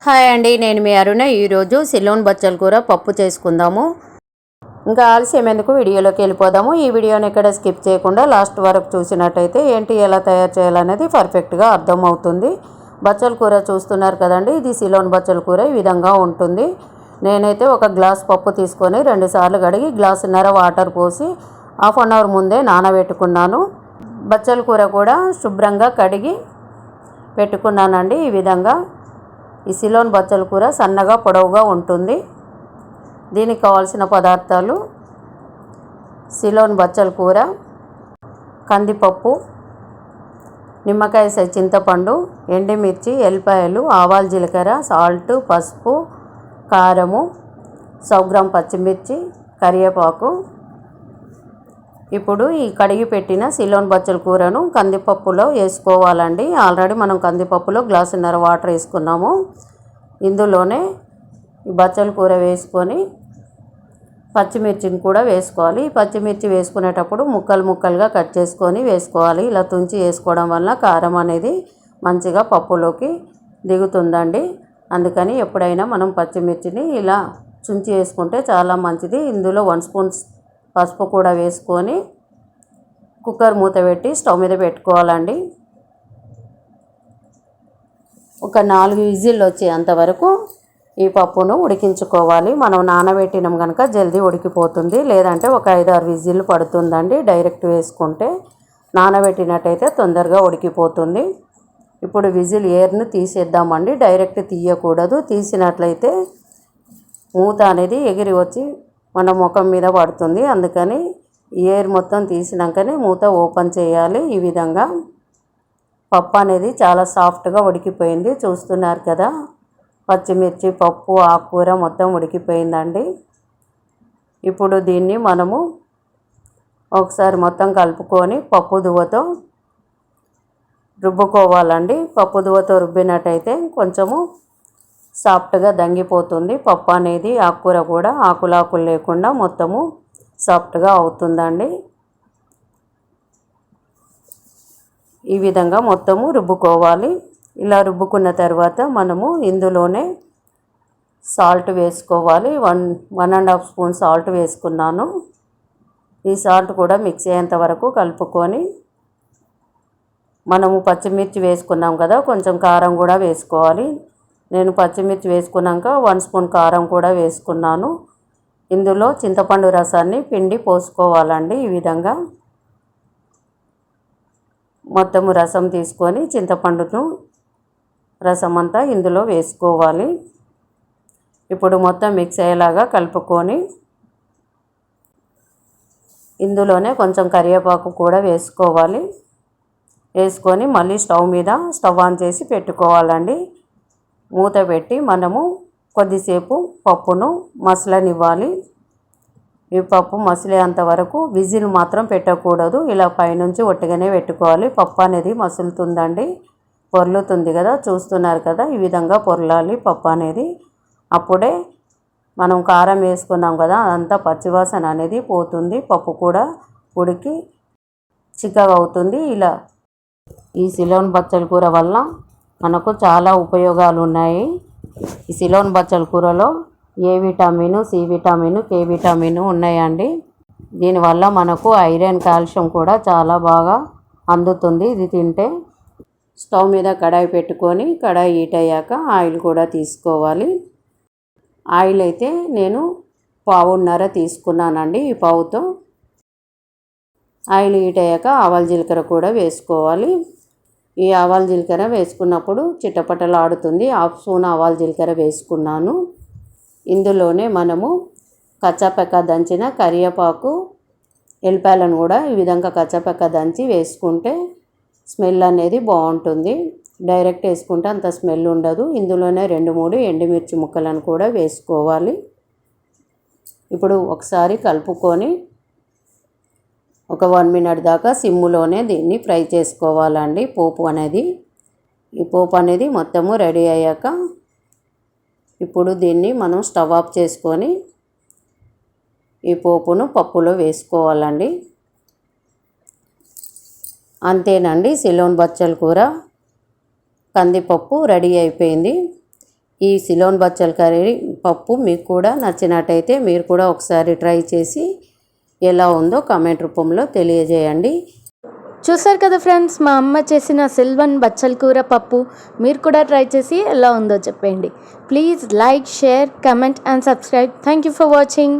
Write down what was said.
Hi అండి, నేను మీ అరుణ. ఈరోజు సిలోన్ బచ్చల కూర పప్పు చేసుకుందాము. ఇంకా ఆలస్యం ఎందుకు, వీడియోలోకి వెళ్ళిపోదాము. ఈ వీడియోని ఎక్కడ స్కిప్ చేయకుండా లాస్ట్ వరకు చూసినట్టయితే ఏంటి ఎలా తయారు చేయాలనేది పర్ఫెక్ట్గా అర్థమవుతుంది. బచ్చల కూర చూస్తున్నారు కదండి, ఇది సిలోన్ బచ్చల కూర ఈ విధంగా ఉంటుంది. నేనైతే ఒక గ్లాస్ పప్పు తీసుకొని 2 సార్లు కడిగి గ్లాసున్నర వాటర్ పోసి హాఫ్ అన్ అవర్ ముందే నానబెట్టుకున్నాను. బచ్చల కూర కూడా శుభ్రంగా కడిగి పెట్టుకున్నానండి. ఈ విధంగా ఈ సిలోన్ బచ్చల కూర సన్నగా పొడవుగా ఉంటుంది. దీనికి కావాల్సిన పదార్థాలు: సిలోన్ బచ్చల కూర, కందిపప్పు, నిమ్మకాయ సైజ్ చింతపండు, ఎండుమిర్చి, ఎల్లిపాయలు, ఆవాలు, జీలకర్ర, సాల్ట్, పసుపు, కారము, 100 గ్రామ్ పచ్చిమిర్చి, కరివేపాకు. ఇప్పుడు ఈ కడిగి పెట్టిన సిలోన్ బచ్చల కూరను కందిపప్పులో వేసుకోవాలండి. ఆల్రెడీ మనం కందిపప్పులో గ్లాసున్నర వాటర్ వేసుకున్నాము. ఇందులోనే ఈ బచ్చల కూర వేసుకొని పచ్చిమిర్చిని కూడా వేసుకోవాలి. ఈ పచ్చిమిర్చి వేసుకునేటప్పుడు ముక్కలు ముక్కలుగా కట్ చేసుకొని వేసుకోవాలి. ఇలా తుంచి వేసుకోవడం వల్ల కారం అనేది మంచిగా పప్పులోకి దిగుతుందండి. అందుకని ఎప్పుడైనా మనం పచ్చిమిర్చిని ఇలా తుంచి వేసుకుంటే చాలా మంచిది. ఇందులో 1 స్పూన్ పసుపు కూడా వేసుకొని కుక్కర్ మూత పెట్టి స్టవ్ మీద పెట్టుకోవాలండి. ఒక 4 విజిల్లు వచ్చేంత వరకు ఈ పప్పును ఉడికించుకోవాలి. మనం నానబెట్టినాం కనుక జల్దీ ఉడికిపోతుంది. లేదంటే ఒక 5-6 విజిల్లు పడుతుందండి. డైరెక్ట్ వేసుకుంటే నానబెట్టినట్టయితే తొందరగా ఉడికిపోతుంది. ఇప్పుడు విజిల్ ఎయిర్ను తీసేద్దామండి. డైరెక్ట్ తీయకూడదు. తీసినట్లయితే మూత అనేది ఎగిరి వచ్చి మన ముఖం మీద పడుతుంది. అందుకని ఎయిర్ మొత్తం తీసినాకనే మూత ఓపెన్ చేయాలి. ఈ విధంగా పప్పు అనేది చాలా సాఫ్ట్గా ఉడికిపోయింది. చూస్తున్నారు కదా, పచ్చిమిర్చి, పప్పు, ఆకుకూర మొత్తం ఉడికిపోయిందండి. ఇప్పుడు దీన్ని మనము ఒకసారి మొత్తం కలుపుకొని పప్పు దువ్వతో రుబ్బుకోవాలండి. పప్పు దువ్వతో రుబ్బినట్టయితే కొంచెము సాఫ్ట్గా దంగిపోతుంది పప్పు అనేది. ఆకుకూర కూడా ఆకులు లేకుండా మొత్తము సాఫ్ట్గా అవుతుందండి. ఈ విధంగా మొత్తము రుబ్బుకోవాలి. ఇలా రుబ్బుకున్న తర్వాత మనము ఇందులోనే సాల్ట్ వేసుకోవాలి. 1.5 స్పూన్ సాల్ట్ వేసుకున్నాను. ఈ సాల్ట్ కూడా మిక్స్ అయ్యేంత వరకు కలుపుకొని మనము పచ్చిమిర్చి వేసుకున్నాం కదా, కొంచెం కారం కూడా వేసుకోవాలి. నేను పచ్చిమిర్చి వేసుకున్నాక 1 స్పూన్ కారం కూడా వేసుకున్నాను. ఇందులో చింతపండు రసాన్ని పిండి పోసుకోవాలండి. ఈ విధంగా మొత్తము రసం తీసుకొని చింతపండును రసం అంతా ఇందులో వేసుకోవాలి. ఇప్పుడు మొత్తం మిక్స్ అయ్యేలాగా కలుపుకొని ఇందులోనే కొంచెం కరివేపాకు కూడా వేసుకోవాలి. వేసుకొని మళ్ళీ స్టవ్ ఆన్ చేసి పెట్టుకోవాలండి. మూత పెట్టి మనము కొద్దిసేపు పప్పును మసలనివ్వాలి. ఈ పప్పు మసిలేంత వరకు విజిల్ మాత్రం పెట్టకూడదు. ఇలా పైనుంచి ఒట్టిగానే పెట్టుకోవాలి. పప్పు అనేది మసులుతుందండి, పొర్లుతుంది కదా, చూస్తున్నారు కదా. ఈ విధంగా పొర్లాలి పప్పు అనేది. అప్పుడే మనం కారం వేసుకున్నాం కదా, అదంతా పచ్చివాసన అనేది పోతుంది. పప్పు కూడా ఉడికి చిక్కగా అవుతుంది. ఇలా ఈ సిలోన్ బచ్చల కూర వల్ల మనకు చాలా ఉపయోగాలు ఉన్నాయి. ఈ సిలోన్ బచ్చల కూరలో A vitamin, C vitamin, K vitamin ఉన్నాయండి. దీనివల్ల మనకు ఐరన్, కాల్షియం కూడా చాలా బాగా అందుతుంది ఇది తింటే. స్టవ్ మీద కడాయి పెట్టుకొని కడాయి హీట్ అయ్యాక ఆయిల్ కూడా తీసుకోవాలి. ఆయిల్ అయితే నేను 1.5 తీసుకున్నానండి. ఈ పావుతో ఆయిల్ హీట్ అయ్యాక ఆవాలు, జీలకర్ర కూడా వేసుకోవాలి. ఈ ఆవాలు, జీలకర్ర వేసుకున్నప్పుడు చిటపటలాడుతుంది. 1/2 స్పూన్ ఆవాలు, జీలకర్ర వేసుకున్నాను. ఇందులోనే మనము కచ్చాపక్క దంచిన కరివేపాకు, ఎల్లిపాయలను కూడా ఈ విధంగా కచ్చాపక్క దంచి వేసుకుంటే స్మెల్ అనేది బాగుంటుంది. డైరెక్ట్ వేసుకుంటే అంత స్మెల్ ఉండదు. ఇందులోనే 2-3 ఎండుమిర్చి ముక్కలను కూడా వేసుకోవాలి. ఇప్పుడు ఒకసారి కలుపుకొని ఒక 1 మినిట్ దాకా సిమ్ములోనే దీన్ని ఫ్రై చేసుకోవాలండి. పోపు అనేది ఈ పోపు అనేది మొత్తము రెడీ అయ్యాక ఇప్పుడు దీన్ని మనం స్టవ్ ఆఫ్ చేసుకొని ఈ పోపును పప్పులో వేసుకోవాలండి. అంతేనండి, సిలోన్ బచ్చల కూర కందిపప్పు రెడీ అయిపోయింది. ఈ సిలోన్ బచ్చల కర్రీ పప్పు మీకు కూడా నచ్చినట్టయితే మీరు కూడా ఒకసారి ట్రై చేసి ఎలా ఉందో కామెంట్ రూపంలో తెలియజేయండి. చూసారు కదా ఫ్రెండ్స్, మా అమ్మ చేసిన సిల్వన్ బచ్చల కూర పప్పు. మీరు కూడా ట్రై చేసి ఎలా ఉందో చెప్పండి. Please like, share, comment and subscribe. Thank you for watching.